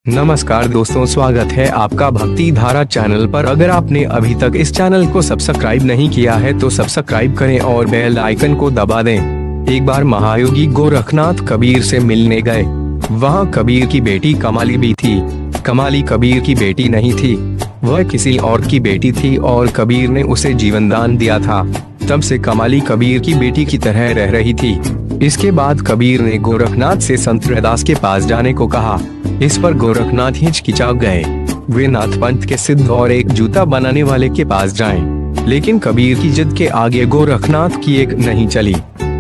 नमस्कार दोस्तों, स्वागत है आपका भक्ति धारा चैनल पर। अगर आपने अभी तक इस चैनल को सब्सक्राइब नहीं किया है तो सब्सक्राइब करें और बेल आइकन को दबा दें। एक बार महायोगी गोरखनाथ कबीर से मिलने गए। वहाँ कबीर की बेटी कमाली भी थी। कमाली कबीर की बेटी नहीं थी, वह किसी और की बेटी थी और कबीर ने उसे जीवन दान दिया था। तब से कमाली कबीर की बेटी की तरह रह रही थी। इसके बाद कबीर ने गोरखनाथ से संत रैदास के पास जाने को कहा। इस पर गोरखनाथ हिचकिचा गए। वे नाथ पंथ के सिद्ध और एक जूता बनाने वाले के पास जाएं। लेकिन कबीर की जिद के आगे गोरखनाथ की एक नहीं चली।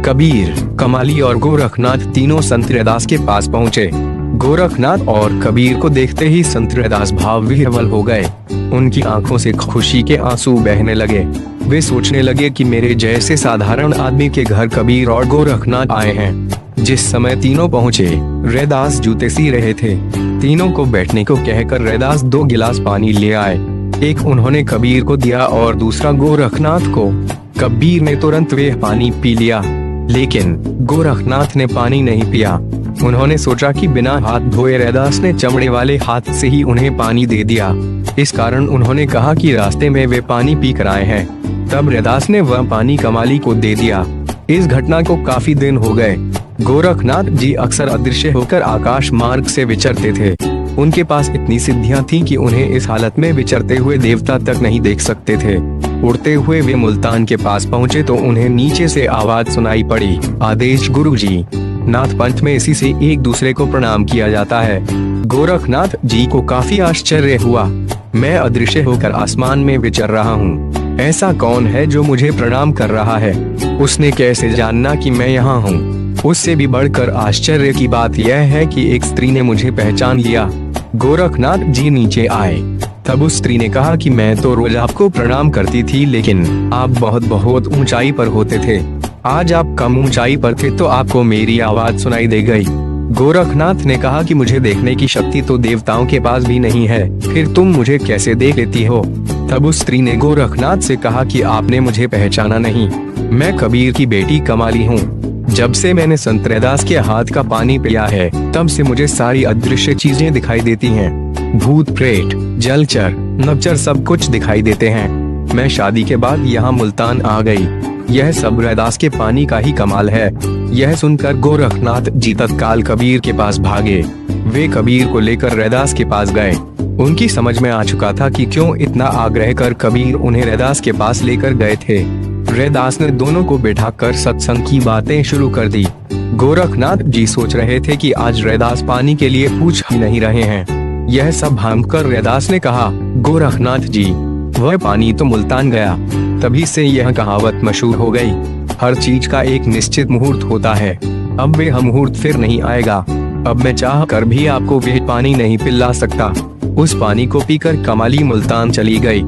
कबीर, कमाली और गोरखनाथ तीनों संत रैदास के पास पहुँचे। गोरखनाथ और कबीर को देखते ही संत रैदास भाव विह्वल हो गए। उनकी आंखों से खुशी के आंसू बहने लगे। वे सोचने लगे कि मेरे जैसे साधारण आदमी के घर कबीर और गोरखनाथ आए हैं। जिस समय तीनों पहुँचे, रैदास जूते सी रहे थे। तीनों को बैठने को कहकर रैदास 2 गिलास पानी ले आए। एक उन्होंने कबीर को दिया और दूसरा गोरखनाथ को। कबीर ने तुरंत वे पानी पी लिया, लेकिन गोरखनाथ ने पानी नहीं पिया। उन्होंने सोचा कि बिना हाथ धोए रैदास ने चमड़े वाले हाथ से ही उन्हें पानी दे दिया। इस कारण उन्होंने कहा कि रास्ते में वे पानी पी कर आए हैं। तब रैदास ने वह पानी कमाली को दे दिया। इस घटना को काफी दिन हो गए। गोरखनाथ जी अक्सर अदृश्य होकर आकाश मार्ग से विचरते थे। उनके पास इतनी सिद्धियां थीं कि उन्हें इस हालत में विचरते हुए देवता तक नहीं देख सकते थे। उड़ते हुए वे मुल्तान के पास पहुंचे तो उन्हें नीचे से आवाज सुनाई पड़ी, आदेश गुरुजी। नाथ पंथ में इसी से एक दूसरे को प्रणाम किया जाता है। गोरखनाथ जी को काफी आश्चर्य हुआ। मैं अदृश्य होकर आसमान में विचर रहा हूँ, ऐसा कौन है जो मुझे प्रणाम कर रहा है? उसने कैसे जानना कि मैं यहाँ हूँ? उससे भी बढ़कर आश्चर्य की बात यह है कि एक स्त्री ने मुझे पहचान लिया। गोरखनाथ जी नीचे आए। तब उस स्त्री ने कहा कि मैं तो रोज आपको प्रणाम करती थी, लेकिन आप बहुत ऊंचाई पर होते थे। आज आप कम ऊंचाई पर थे तो आपको मेरी आवाज सुनाई दे गई। गोरखनाथ ने कहा कि मुझे देखने की शक्ति तो देवताओं के पास भी नहीं है, फिर तुम मुझे कैसे देख लेती हो? तब उस स्त्री ने गोरखनाथ से कहा कि आपने मुझे पहचाना नहीं, मैं कबीर की बेटी कमाली हूँ। जब से मैंने संत रैदास के हाथ का पानी पिया है, तब से मुझे सारी अदृश्य चीजें दिखाई देती हैं। भूत प्रेत, जलचर, नभचर सब कुछ दिखाई देते हैं। मैं शादी के बाद यहाँ मुल्तान आ गई। यह सब रैदास के पानी का ही कमाल है। यह सुनकर गोरखनाथ जी तत्काल कबीर के पास भागे। वे कबीर को लेकर रैदास के पास गए। उनकी समझ में आ चुका था कि क्यों इतना आग्रह कर कबीर उन्हें रैदास के पास लेकर गए थे। रैदास ने दोनों को बैठाकर सत्संग की बातें शुरू कर दी। गोरखनाथ जी सोच रहे थे कि आज रैदास पानी के लिए पूछ ही नहीं रहे हैं। यह सब भांपकर रैदास ने कहा, गोरखनाथ जी, वह पानी तो मुल्तान गया। तभी से यह कहावत मशहूर हो गई, हर चीज का एक निश्चित मुहूर्त होता है। अब वह मुहूर्त फिर नहीं आएगा। अब मैं चाह कर भी आपको वह पानी नहीं पिला सकता। उस पानी को पीकर कमाली मुल्तान चली गई।